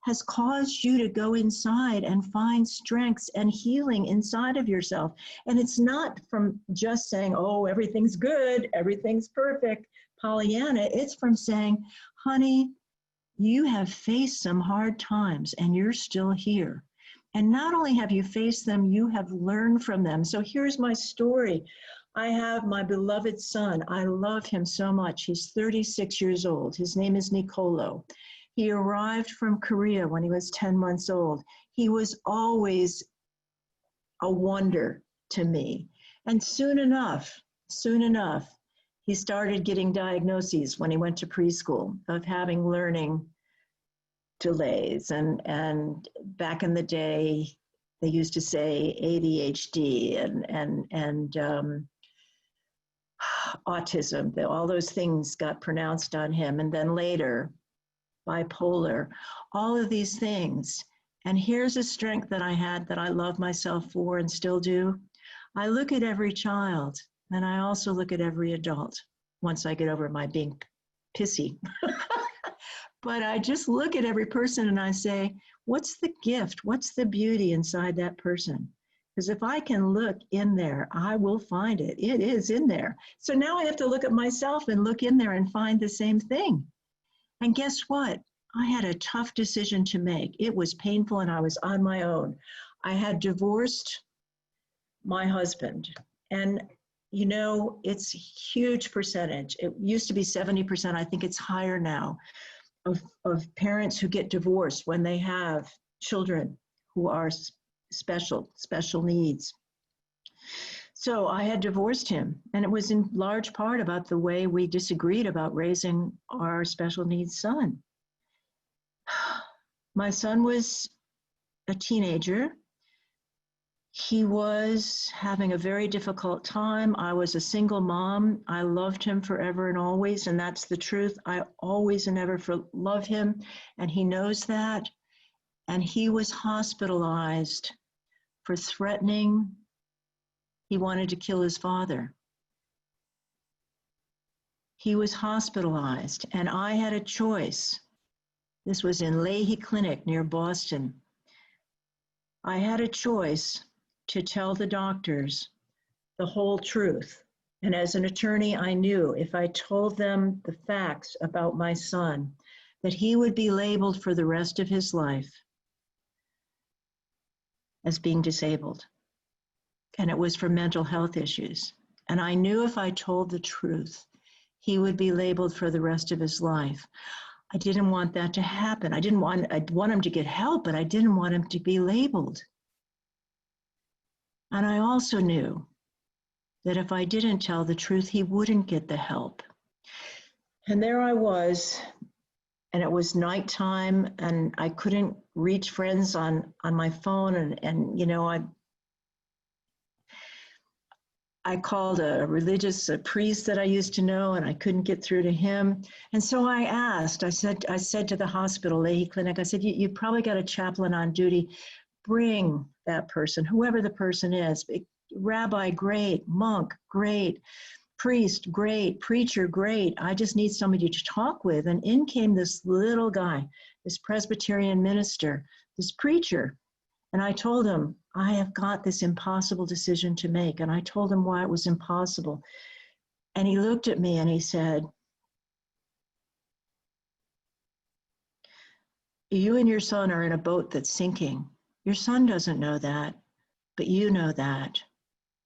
has caused you to go inside and find strengths and healing inside of yourself. And it's not from just saying, oh, everything's good, everything's perfect, Pollyanna. It's from saying, honey, you have faced some hard times and you're still here. And not only have you faced them, you have learned from them. So here's my story. I have my beloved son. I love him so much. He's 36 years old. His name is Nicolo. He arrived from Korea when he was 10 months old. He was always a wonder to me. And soon enough, he started getting diagnoses when he went to preschool of having learning delays. And back in the day, they used to say ADHD and autism. All those things got pronounced on him. And then later, bipolar, all of these things. And here's a strength that I had that I love myself for and still do. I look at every child and I also look at every adult once I get over my being pissy. But I just look at every person and I say, what's the gift? What's the beauty inside that person? Because if I can look in there, I will find it. It is in there. So now I have to look at myself and look in there and find the same thing. And guess what? I had a tough decision to make. It was painful and I was on my own. I had divorced my husband. And you know, it's a huge percentage. It used to be 70%. I think it's higher now of parents who get divorced when they have children who are special needs. So I had divorced him, and it was in large part about the way we disagreed about raising our special needs son. My son was a teenager. He was having a very difficult time. I was a single mom. I loved him forever and always, and that's the truth. I always and ever love him, and he knows that. And he was hospitalized for threatening. He wanted to kill his father. He was hospitalized, and I had a choice. This was in Leahy Clinic near Boston. I had a choice to tell the doctors the whole truth. And as an attorney, I knew if I told them the facts about my son, that he would be labeled for the rest of his life as being disabled. And it was for mental health issues. And I knew if I told the truth, he would be labeled for the rest of his life. I didn't want that to happen. I'd want him to get help, but I didn't want him to be labeled. And I also knew that if I didn't tell the truth, he wouldn't get the help. And there I was, and it was nighttime, and I couldn't reach friends on my phone, and you know, I called a religious priest that I used to know, and I couldn't get through to him. And so I asked, I said to the hospital, Leahy Clinic, I said, you probably got a chaplain on duty. Bring that person, whoever the person is. Rabbi, great. Monk, great. Priest, great. Preacher, great. I just need somebody to talk with. And in came this little guy, this Presbyterian minister, this preacher. And I told him, I have got this impossible decision to make. And I told him why it was impossible. And he looked at me and he said, you and your son are in a boat that's sinking. Your son doesn't know that, but you know that.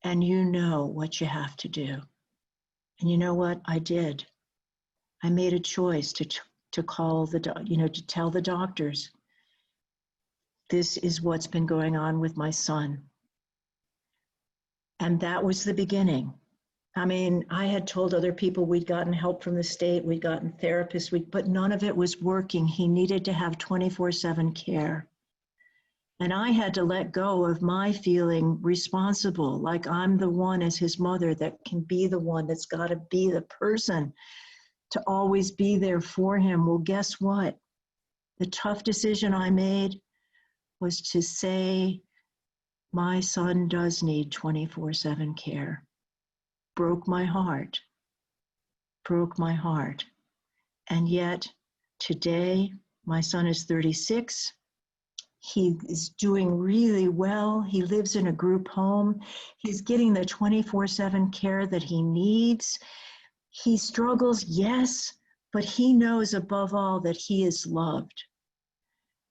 And you know what you have to do. And you know what? I did. I made a choice to call to tell the doctors, this is what's been going on with my son. And that was the beginning. I mean, I had told other people we'd gotten help from the state, we'd gotten therapists, but none of it was working. He needed to have 24/7 care. And I had to let go of my feeling responsible, like I'm the one as his mother that can be the one that's got to be the person to always be there for him. Well, guess what? The tough decision I made was to say, my son does need 24/7 care. Broke my heart. Broke my heart. And yet, today, my son is 36. He is doing really well. He lives in a group home. He's getting the 24/7 care that he needs. He struggles, yes, but he knows above all that he is loved.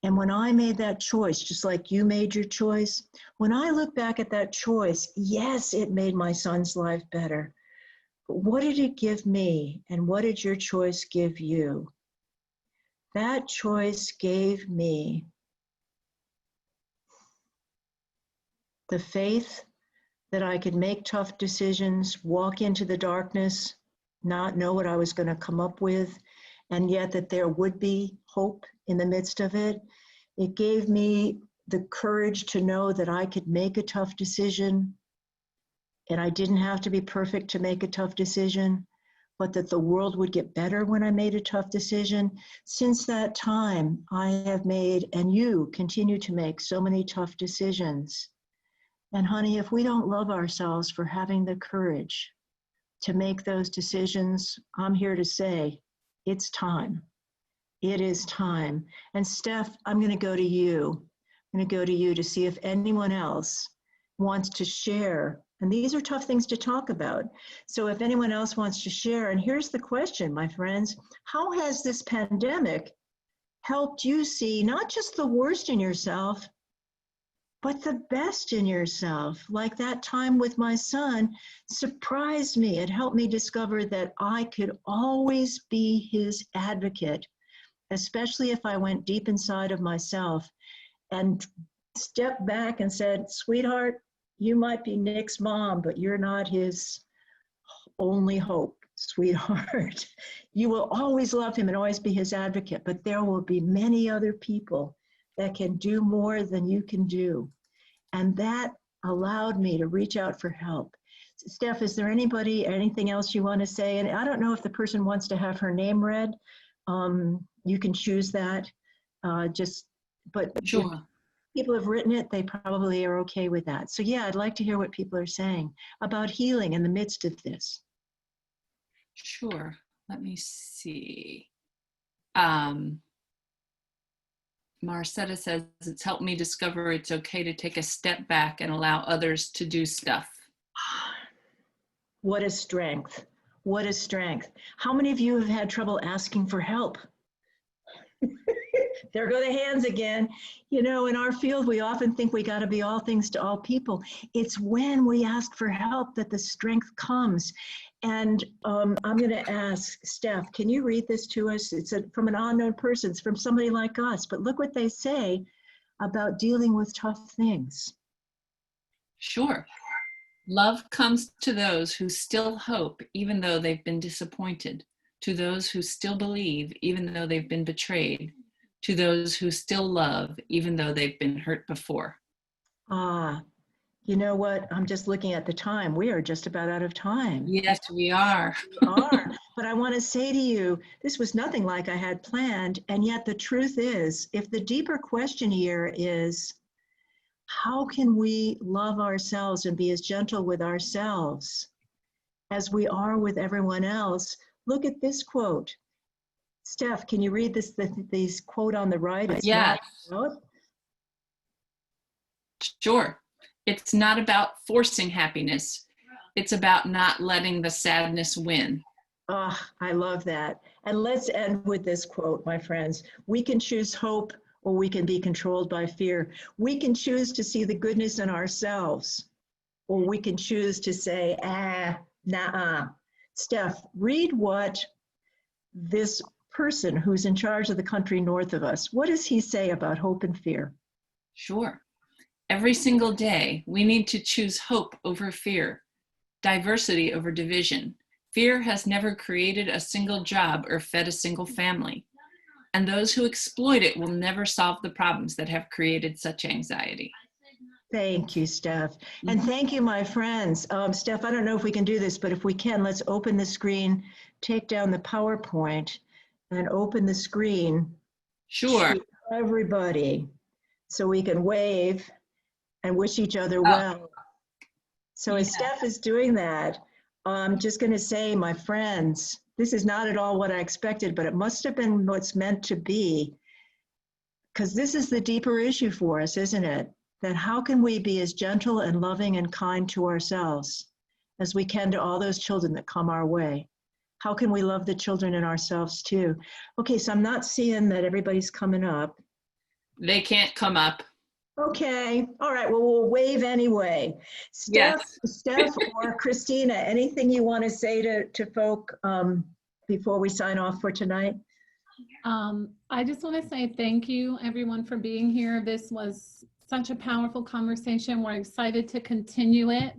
And when I made that choice, just like you made your choice, when I look back at that choice, yes, it made my son's life better. But what did it give me? And what did your choice give you? That choice gave me the faith that I could make tough decisions, walk into the darkness, not know what I was going to come up with, and yet that there would be hope in the midst of it. It gave me the courage to know that I could make a tough decision, and I didn't have to be perfect to make a tough decision, but that the world would get better when I made a tough decision. Since that time, I have made, and you continue to make, so many tough decisions. And honey, if we don't love ourselves for having the courage to make those decisions, I'm here to say, it's time. It is time. And Steph, I'm going to go to you. I'm going to go to you to see if anyone else wants to share. And these are tough things to talk about. So if anyone else wants to share, and here's the question, my friends, how has this pandemic helped you see not just the worst in yourself, but the best in yourself? Like that time with my son surprised me. It helped me discover that I could always be his advocate, especially if I went deep inside of myself and stepped back and said, sweetheart, you might be Nick's mom, but you're not his only hope, sweetheart. You will always love him and always be his advocate, but there will be many other people that can do more than you can do. And that allowed me to reach out for help. Steph, is there anybody, anything else you want to say? And I don't know if the person wants to have her name read. You can choose that. But Sure. if people have written it, they probably are okay with that. So yeah, I'd like to hear what people are saying about healing in the midst of this. Sure. Let me see. Marcetta says, it's helped me discover it's okay to take a step back and allow others to do stuff. What a strength. What a strength. How many of you have had trouble asking for help? There go the hands again. You know, in our field, we often think we got to be all things to all people. It's when we ask for help that the strength comes. And I'm going to ask Steph, can you read this to us? It's from an unknown person. It's from somebody like us. But look what they say about dealing with tough things. Sure. Love comes to those who still hope, even though they've been disappointed, to those who still believe, even though they've been betrayed, to those who still love, even though they've been hurt before. Ah, you know what? I'm just looking at the time. We are just about out of time. Yes, we are. We are. But I want to say to you, this was nothing like I had planned. And yet the truth is, if the deeper question here is, how can we love ourselves and be as gentle with ourselves as we are with everyone else? Look at this quote. Steph, can you read this quote on the right? It's Yes. Sure. It's not about forcing happiness. It's about not letting the sadness win. Oh, I love that. And let's end with this quote, my friends. We can choose hope, or we can be controlled by fear. We can choose to see the goodness in ourselves, or we can choose to say, nah. Steph, read what this person who's in charge of the country north of us, what does he say about hope and fear? Sure. Every single day, we need to choose hope over fear, diversity over division. Fear has never created a single job or fed a single family. And those who exploit it will never solve the problems that have created such anxiety. Thank you, Steph. And thank you, my friends. Steph, I don't know if we can do this, but if we can, let's open the screen, take down the PowerPoint, and open the screen. Sure. To everybody, so we can wave and wish each other well. So as Steph is doing that, I'm just going to say, my friends, this is not at all what I expected, but it must have been what's meant to be, because this is the deeper issue for us, isn't it? That how can we be as gentle and loving and kind to ourselves as we can to all those children that come our way? How can we love the children in ourselves too? Okay, so I'm not seeing that everybody's coming up. They can't come up. Okay, all right, well, we'll wave anyway. Steph, Yes. Steph or Christina, anything you want to say to folk before we sign off for tonight? I just want to say thank you, everyone, for being here. This was such a powerful conversation. We're excited to continue it.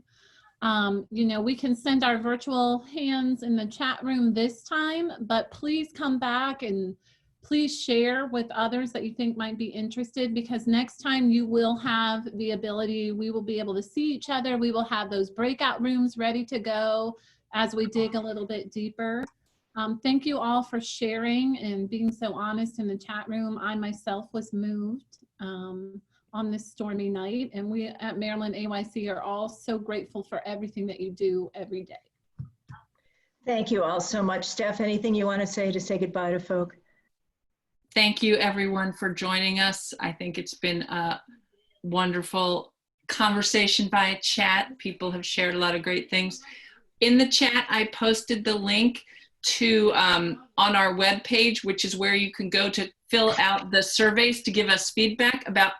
You know, we can send our virtual hands in the chat room this time, but please come back and please share with others that you think might be interested, because next time you will have the ability, we will be able to see each other. We will have those breakout rooms ready to go as we dig a little bit deeper. Thank you all for sharing and being so honest in the chat room. I myself was moved on this stormy night, and we at Maryland AYC are all so grateful for everything that you do every day. Thank you all so much. Steph, anything you want to say goodbye to folk? Thank you, everyone, for joining us. I think it's been a wonderful conversation via chat. People have shared a lot of great things. In the chat, I posted the link to on our webpage, which is where you can go to fill out the surveys to give us feedback about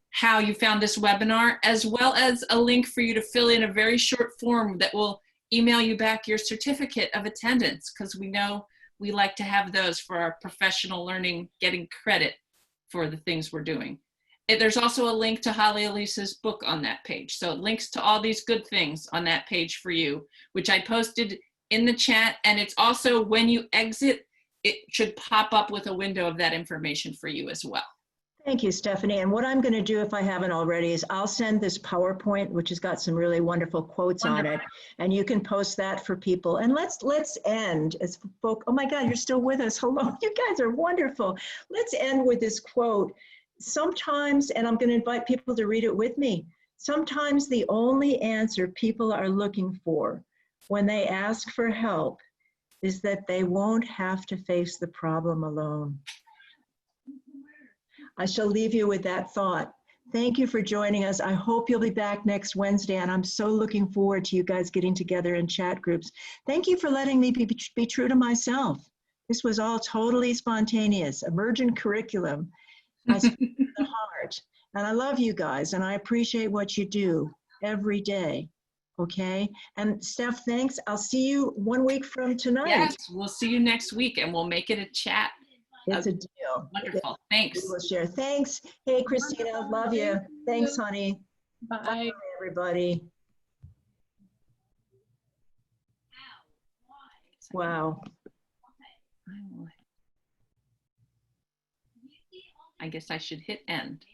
how you found this webinar, as well as a link for you to fill in a very short form that will email you back your certificate of attendance, because we know we like to have those for our professional learning, getting credit for the things we're doing. There's also a link to Holly Elissa's book on that page. So it links to all these good things on that page for you, which I posted in the chat. And it's also, when you exit, it should pop up with a window of that information for you as well. Thank you, Stephanie. And what I'm going to do, if I haven't already, is I'll send this PowerPoint, which has got some really wonderful quotes on it, and you can post that for people. And let's end as folk. Oh my God, you're still with us. Hello, you guys are wonderful. Let's end with this quote. Sometimes, and I'm going to invite people to read it with me. Sometimes the only answer people are looking for when they ask for help is that they won't have to face the problem alone. I shall leave you with that thought. Thank you for joining us. I hope you'll be back next Wednesday, and I'm so looking forward to you guys getting together in chat groups. Thank you for letting me be true to myself. This was all totally spontaneous, emergent curriculum. I speak from the heart, and I love you guys, and I appreciate what you do every day, okay? And Steph, thanks. I'll see you 1 week from tonight. Yes, we'll see you next week, and we'll make it a chat. It's a deal. Wonderful. Thanks. We will share. Thanks. Hey, Christina, love you. Thanks, honey. Bye. Bye, everybody. Wow. I guess I should hit end.